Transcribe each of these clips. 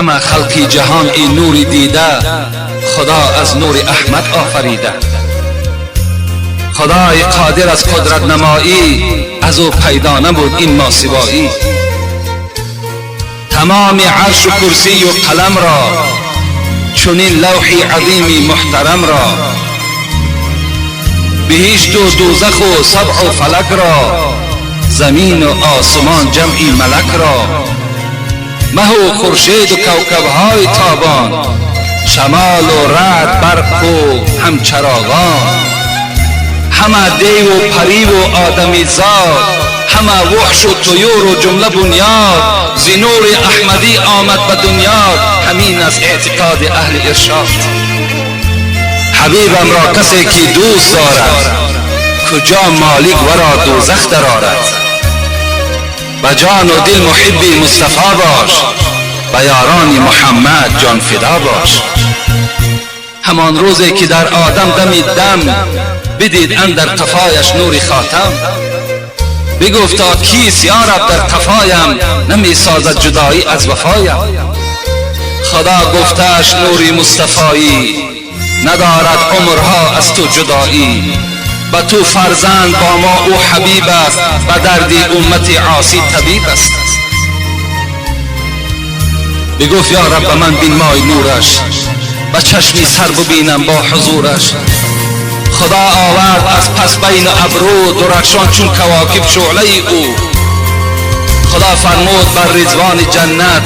همه خلقی جهان این نوری دیده، خدا از نور احمد آفریده. خدای قادر از قدرت نمایی، از او پیدا نبود این ماسوایی. تمام عرش و کرسی و قلم را، چنین لوحی عظیمی محترم را، بهشت و دوزخ و سبع و فلک را، زمین و آسمان جمعی ملک را، مه و خورشید و کوکبهای تابان، شمال و رعد برق و همچراغان، همه دیو و پری و آدمی زاد، همه وحش و طیور و جمله بنیاد، ز نور احمدی آمد به دنیا. همین از اعتقاد اهل ارشاد. حبیبم را کسی که دوست دارد، کجا مالک ورا دوزخ درآرد. به جان و دل محبی مصطفی باش، به یاران محمد جان فدا باش. همان روزی که در آدم دمی دم، بدید اندر قفایش نور خاتم. بگفتا کیست یا رب در قفایم، نمی سازد جدایی از وفایم. خدا گفتش نوری مصطفایی، ندارد عمرها از تو جدایی. به تو فرزند با ما او حبیب است، به دردی امت عاصی طبیب است. بگفت یا رب من بین مای نورش، به چشمی سر ببینم با حضورش. خدا آورد از پس بین ابرو، درخشان چون کواکب شعله او. خدا فرمود بر رضوان جنت،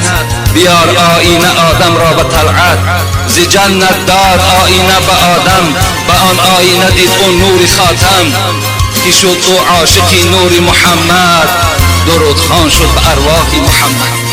بیار آینه آدم را به طلعت. ز جنت داد آینه به آدم، به آن آینه دید اون نور خاتم. که شد او عاشقی نور محمد، درود خوان شد به ارواح محمد.